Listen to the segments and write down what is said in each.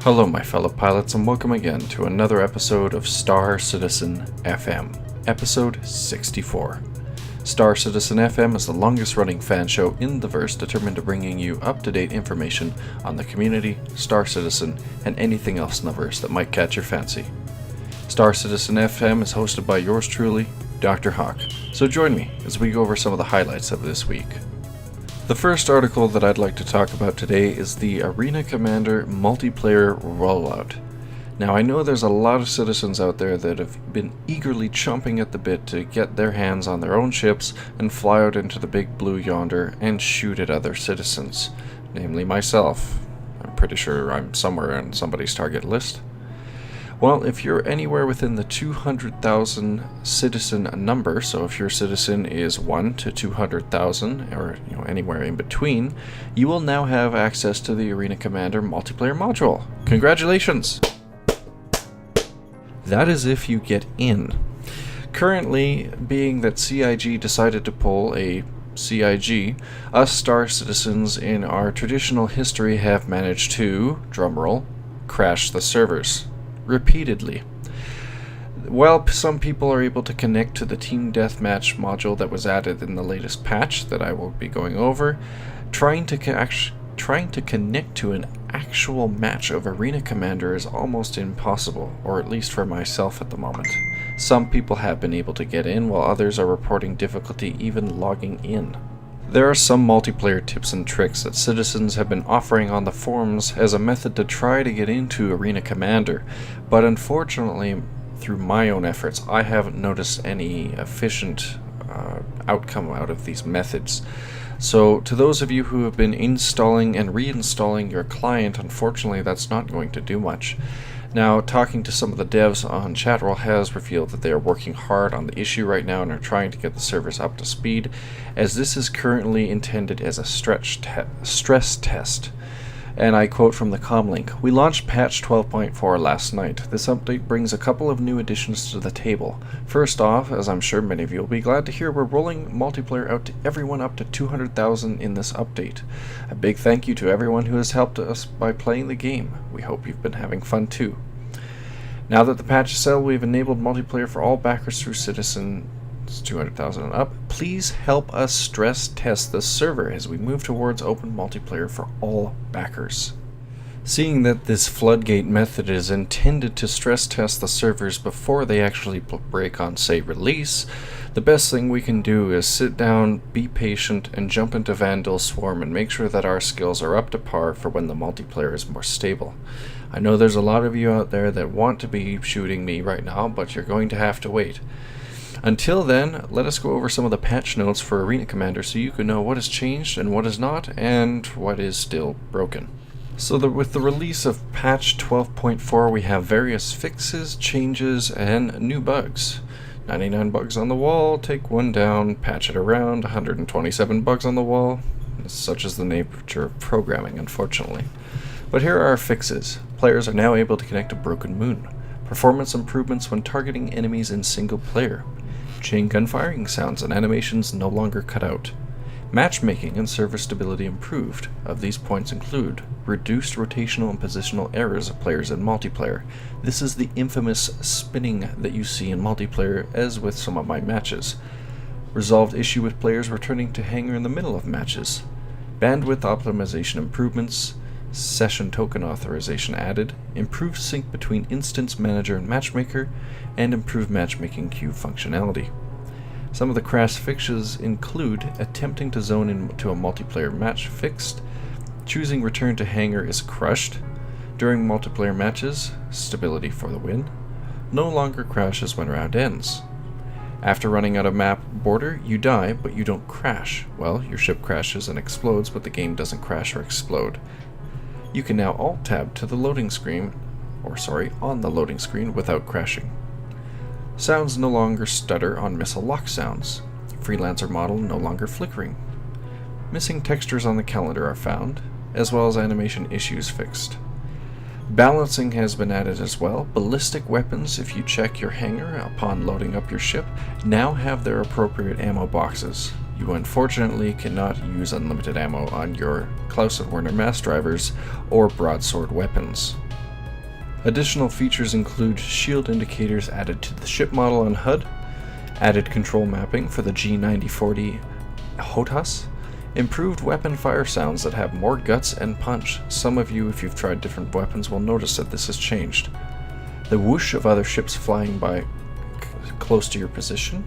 Hello my fellow pilots and welcome again to another episode of Star Citizen FM, episode 64. Star Citizen FM is the longest running fan show in the verse determined to bringing you up-to-date information on the community, Star Citizen, and anything else in the verse that might catch your fancy. Star Citizen FM is hosted by yours truly, Dr. Hawk, so join me as we go over some of the highlights of this week. The first article that I'd like to talk about today is the Arena Commander multiplayer rollout. Now I know there's a lot of citizens out there that have been eagerly chomping at the bit to get their hands on their own ships and fly out into the big blue yonder and shoot at other citizens, namely myself. I'm pretty sure I'm somewhere on somebody's target list. Well, if you're anywhere within the 200,000 citizen number, so if your citizen is 1 to 200,000, or anywhere in between, you will now have access to the Arena Commander multiplayer module. Congratulations! That is if you get in. Currently, being that CIG decided to pull a CIG, us Star Citizens in our traditional history have managed to, drumroll, crash the servers. Repeatedly. While some people are able to connect to the Team Deathmatch module that was added in the latest patch that I will be going over, trying to connect to an actual match of Arena Commander is almost impossible, or at least for myself at the moment. Some people have been able to get in, while others are reporting difficulty even logging in. There are some multiplayer tips and tricks that citizens have been offering on the forums as a method to try to get into Arena Commander, but unfortunately, through my own efforts, I haven't noticed any efficient outcome out of these methods. So, to those of you who have been installing and reinstalling your client, unfortunately that's not going to do much. Now, talking to some of the devs on Chatroll has revealed that they are working hard on the issue right now and are trying to get the servers up to speed, as this is currently intended as a stress test. And I quote from the comlink, "We launched patch 12.4 last night. This update brings a couple of new additions to the table. First off, as I'm sure many of you will be glad to hear, we're rolling multiplayer out to everyone up to 200,000 in this update. A big thank you to everyone who has helped us by playing the game. We hope you've been having fun too. Now that the patch is out, we've enabled multiplayer for all backers through Citizen 200,000 and up. Please help us stress test this server as we move towards open multiplayer for all backers." Seeing that this floodgate method is intended to stress test the servers before they actually break on, say, release, the best thing we can do is sit down, be patient, and jump into Vandal Swarm and make sure that our skills are up to par for when the multiplayer is more stable. I know there's a lot of you out there that want to be shooting me right now, but you're going to have to wait. Until then, let us go over some of the patch notes for Arena Commander so you can know what has changed and what is not, and what is still broken. So with the release of patch 12.4, we have various fixes, changes, and new bugs. 99 bugs on the wall, take one down, patch it around, 127 bugs on the wall. Such is the nature of programming, unfortunately. But here are our fixes. Players are now able to connect to Broken Moon. Performance improvements when targeting enemies in single player. Chain gun firing sounds and animations no longer cut out. Matchmaking and server stability improved. Of these points include reduced rotational and positional errors of players in multiplayer. This is the infamous spinning that you see in multiplayer, as with some of my matches. Resolved issue with players returning to Hangar in the middle of matches. Bandwidth optimization improvements. Session token authorization added, improved sync between instance manager and matchmaker, and improved matchmaking queue functionality. Some of the crash fixes include attempting to zone into a multiplayer match fixed, choosing return to Hangar is crushed, during multiplayer matches, stability for the win, no longer crashes when round ends. After running out of map border, you die, but you don't crash. Well, your ship crashes and explodes, but the game doesn't crash or explode. You can now alt-tab to the loading screen, on the loading screen without crashing. Sounds no longer stutter on missile lock sounds. Freelancer model no longer flickering. Missing textures on the calendar are found, as well as animation issues fixed. Balancing has been added as well. Ballistic weapons, if you check your hangar upon loading up your ship, now have their appropriate ammo boxes. You unfortunately cannot use unlimited ammo on your Klaus and Werner mass drivers or broadsword weapons. Additional features include shield indicators added to the ship model on HUD, added control mapping for the G9040 HOTAS, improved weapon fire sounds that have more guts and punch. Some of you, if you've tried different weapons, will notice that this has changed. The whoosh of other ships flying by close to your position,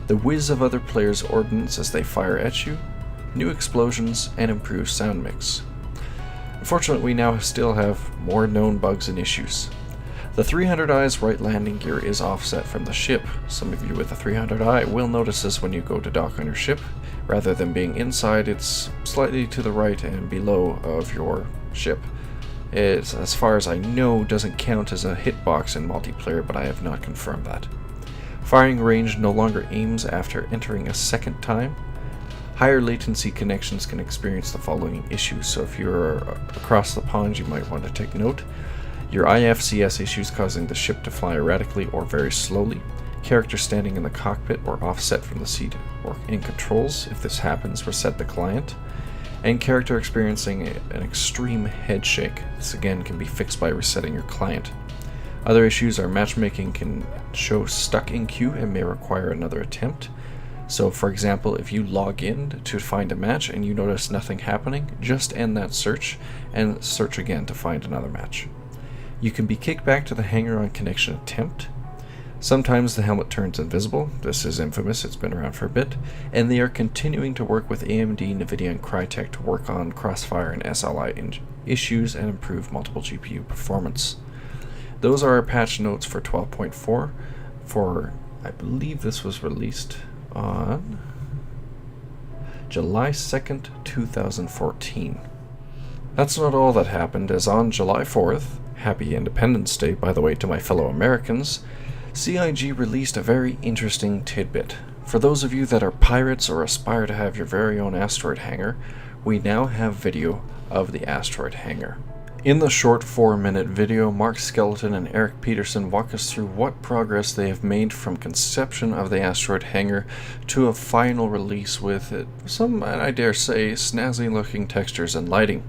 the whiz of other players' ordnance as they fire at you, new explosions, and improved sound mix. Unfortunately, we now still have more known bugs and issues. The 300i's right landing gear is offset from the ship. Some of you with the 300i will notice this when you go to dock on your ship. Rather than being inside, it's slightly to the right and below of your ship. It, as far as I know, doesn't count as a hitbox in multiplayer, but I have not confirmed that. Firing range no longer aims after entering a second time. Higher latency connections can experience the following issues, so if you're across the pond, you might want to take note. Your IFCS issues causing the ship to fly erratically or very slowly. Character standing in the cockpit or offset from the seat or in controls. If this happens, reset the client. And character experiencing an extreme head shake. This again can be fixed by resetting your client. Other issues are matchmaking can show stuck in queue and may require another attempt. So for example, if you log in to find a match and you notice nothing happening, just end that search and search again to find another match. You can be kicked back to the hangar on connection attempt. Sometimes the helmet turns invisible. This is infamous, it's been around for a bit. And they are continuing to work with AMD, NVIDIA, and Crytek to work on Crossfire and SLI issues and improve multiple GPU performance. Those are our patch notes for 12.4 for, I believe this was released on July 2nd, 2014. That's not all that happened, as on July 4th, Happy Independence Day, by the way, to my fellow Americans, CIG released a very interesting tidbit. For those of you that are pirates or aspire to have your very own Asteroid hangar, we now have video of the Asteroid hangar. In the short 4-minute video, Mark Skeleton and Eric Peterson walk us through what progress they have made from conception of the Asteroid hangar to a final release with some, I dare say, snazzy looking textures and lighting.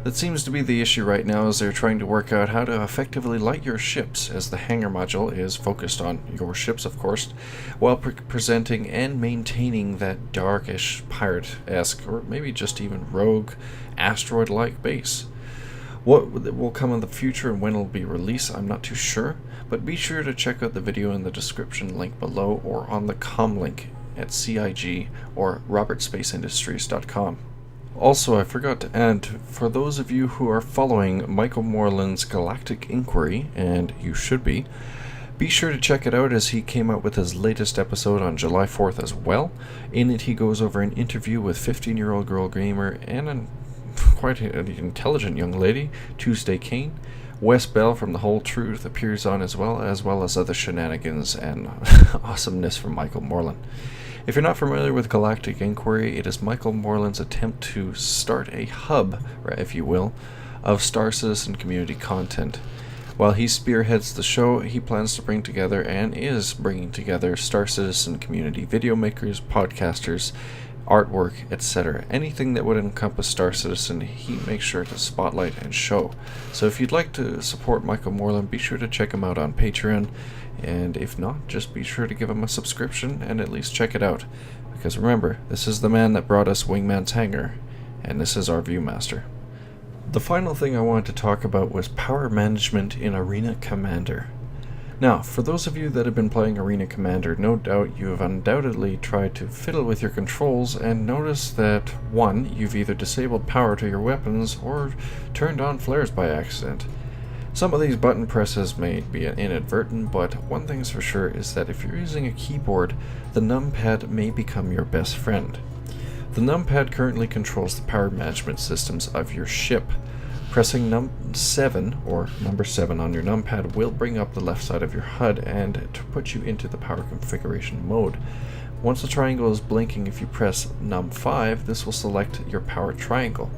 That seems to be the issue right now, as they're trying to work out how to effectively light your ships, as the hangar module is focused on your ships, of course, while presenting and maintaining that darkish, pirate-esque, or maybe just even rogue, asteroid-like base. What will come in the future and when it will be released, I'm not too sure, but be sure to check out the video in the description link below or on the com link at CIG or robertspaceindustries.com. Also, I forgot to add, for those of you who are following Michael Moreland's Galactic Inquiry, and you should be sure to check it out, as he came out with his latest episode on July 4th as well. In it, he goes over an interview with 15-year-old girl gamer and quite an intelligent young lady, Tuesday Kane. Wes Bell from The Whole Truth appears on as well as other shenanigans and awesomeness from Michael Moreland. If you're not familiar with Galactic Inquiry, it is Michael Moreland's attempt to start a hub, if you will, of Star Citizen community content. While he spearheads the show, he plans to bring together and is bringing together Star Citizen community video makers, podcasters, artwork, etc. Anything that would encompass Star Citizen, he makes sure to spotlight and show. So if you'd like to support Michael Moreland, be sure to check him out on Patreon, and if not, just be sure to give him a subscription and at least check it out. Because remember, this is the man that brought us Wingman's Hangar, and this is our Viewmaster. The final thing I wanted to talk about was power management in Arena Commander. Now, for those of you that have been playing Arena Commander, no doubt you have undoubtedly tried to fiddle with your controls and noticed that, 1, you've either disabled power to your weapons or turned on flares by accident. Some of these button presses may be inadvertent, but one thing's for sure is that if you're using a keyboard, the numpad may become your best friend. The numpad currently controls the power management systems of your ship. Pressing number 7 on your numpad will bring up the left side of your HUD and to put you into the power configuration mode. Once the triangle is blinking, if you press num 5, this will select your power triangle.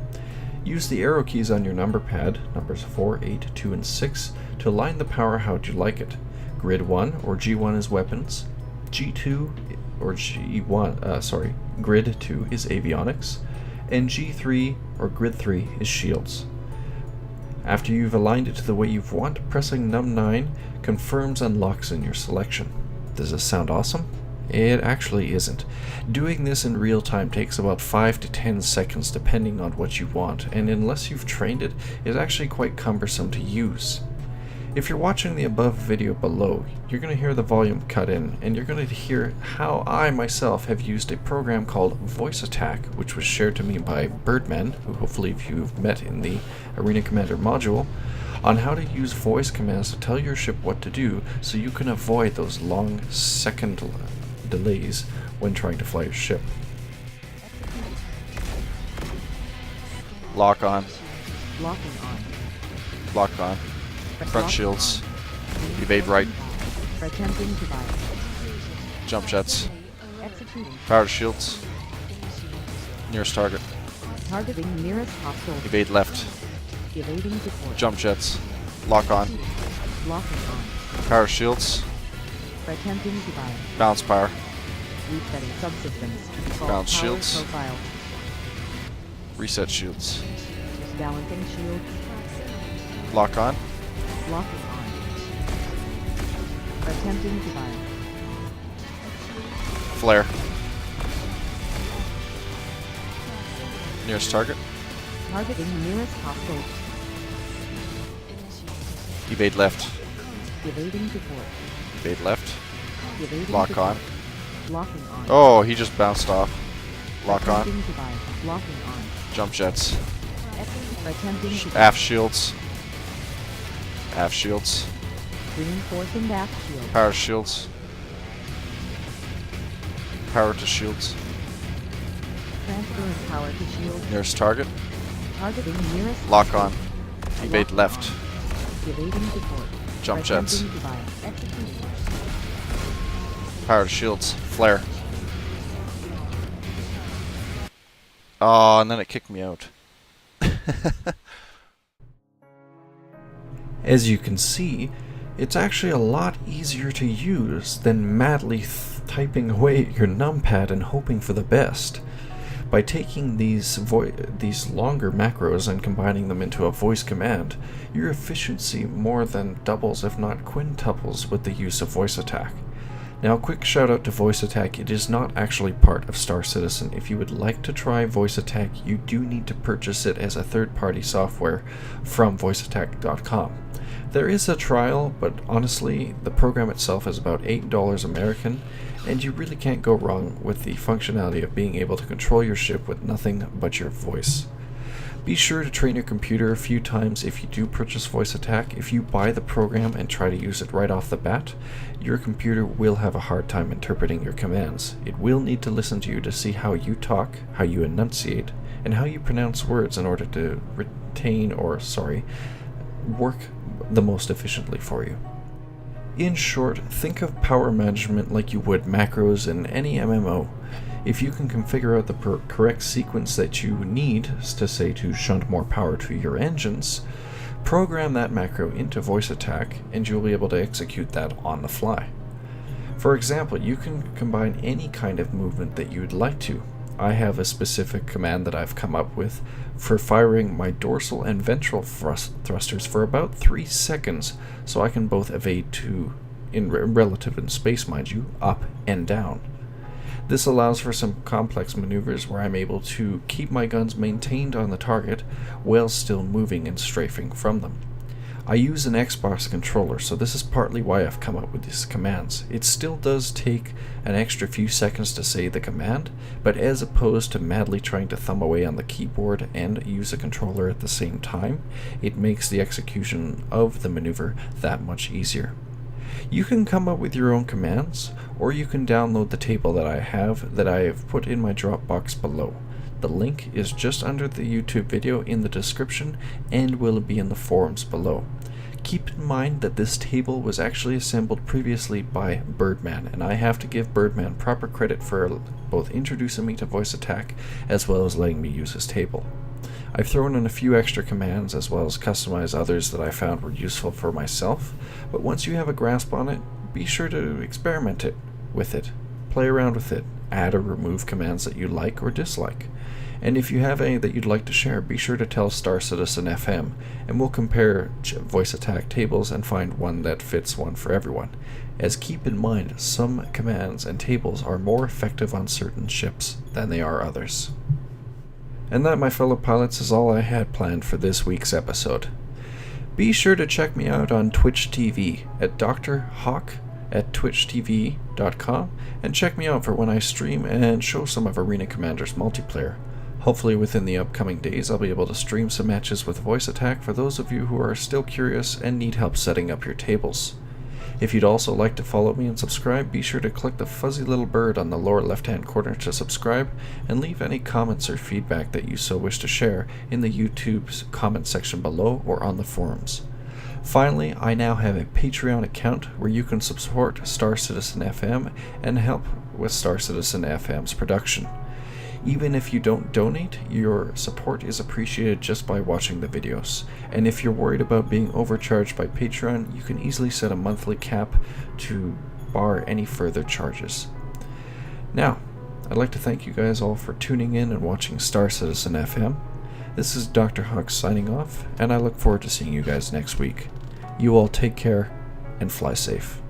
Use the arrow keys on your number pad, numbers 4, 8, 2, and 6, to align the power how you like it. Grid 1 or G1 is weapons, Grid 2 is avionics, and G3 or Grid 3 is shields. After you've aligned it to the way you want, pressing num9 confirms and locks in your selection. Does this sound awesome? It actually isn't. Doing this in real time takes about 5 to 10 seconds depending on what you want, and unless you've trained it, it's actually quite cumbersome to use. If you're watching the above video below, you're going to hear the volume cut in, and you're going to hear how I myself have used a program called Voice Attack, which was shared to me by Birdman, who hopefully you've met in the Arena Commander module, on how to use voice commands to tell your ship what to do so you can avoid those long second delays when trying to fly your ship. Lock on. Locking on. Lock on. Front shields. Evade right. Attempting to fire. Jump jets. Executing. Power shields. Nearest target. Targeting nearest hostile. Evade left. Evading support. Jump jets. Lock on. Locking on. Power shields. Attempting to fire. Bounce power. Resetting subsystems. Default Bounce power shields. Profile. Reset shields. Balancing shields. Lock on. Locking on. Attempting to fire. Flare. Nearest target. Targeting nearest hostile. Evade left. Evading support. Evade left. Evading Lock support. on. Locking on. Oh, he just bounced off. Lock on. Attempting to fire. Locking on. Jump jets. Attempting to Aft shields. Aft shields. reinforcing aft shield. Power shields. Power to shields. Transferring power to shield. Nearest target. Targeting nearest. Lock on. Evade Lock left. on. Evading support. Jump jets. Attempting to fire. Executing. Power to shields. Flare. Oh, and then it kicked me out. As you can see, it's actually a lot easier to use than madly typing away at your numpad and hoping for the best. By taking these longer macros and combining them into a voice command, your efficiency more than doubles if not quintuples with the use of Voice Attack. Now, quick shout out to Voice Attack. It is not actually part of Star Citizen. If you would like to try Voice Attack, you do need to purchase it as a third-party software from voiceattack.com. There is a trial, but honestly, the program itself is about $8 American, and you really can't go wrong with the functionality of being able to control your ship with nothing but your voice. Be sure to train your computer a few times if you do purchase Voice Attack. If you buy the program and try to use it right off the bat, your computer will have a hard time interpreting your commands. It will need to listen to you to see how you talk, how you enunciate, and how you pronounce words in order to work the most efficiently for you. In short, think of power management like you would macros in any MMO. If you can configure out the correct sequence that you need to shunt more power to your engines, program that macro into Voice Attack and you'll be able to execute that on the fly. For example, you can combine any kind of movement that you'd like to. I have a specific command that I've come up with for firing my dorsal and ventral thrusters for about 3 seconds, so I can both evade relative in space, mind you, up and down. This allows for some complex maneuvers where I'm able to keep my guns maintained on the target while still moving and strafing from them. I use an Xbox controller, so this is partly why I've come up with these commands. It still does take an extra few seconds to say the command, but as opposed to madly trying to thumb away on the keyboard and use a controller at the same time, it makes the execution of the maneuver that much easier. You can come up with your own commands, or you can download the table that I have put in my Dropbox below. The link is just under the YouTube video in the description and will be in the forums below. Keep in mind that this table was actually assembled previously by Birdman, and I have to give Birdman proper credit for both introducing me to Voice Attack as well as letting me use his table. I've thrown in a few extra commands as well as customized others that I found were useful for myself, but once you have a grasp on it, be sure to experiment with it, play around with it, add or remove commands that you like or dislike. And if you have any that you'd like to share, be sure to tell Star Citizen FM, and we'll compare voice attack tables and find one that fits one for everyone. As keep in mind, some commands and tables are more effective on certain ships than they are others. And that, my fellow pilots, is all I had planned for this week's episode. Be sure to check me out on Twitch TV at Dr. Hawk at twitchtv.com, and check me out for when I stream and show some of Arena Commander's multiplayer. Hopefully within the upcoming days I'll be able to stream some matches with voice attack for those of you who are still curious and need help setting up your tables. If you'd also like to follow me and subscribe, be sure to click the fuzzy little bird on the lower left hand corner to subscribe, and leave any comments or feedback that you so wish to share in the YouTube's comment section below or on the forums. Finally, I now have a Patreon account where you can support Star Citizen FM and help with Star Citizen FM's production. Even if you don't donate, your support is appreciated just by watching the videos. And if you're worried about being overcharged by Patreon, you can easily set a monthly cap to bar any further charges. Now, I'd like to thank you guys all for tuning in and watching Star Citizen FM. This is Dr. Hawk signing off, and I look forward to seeing you guys next week. You all take care and fly safe.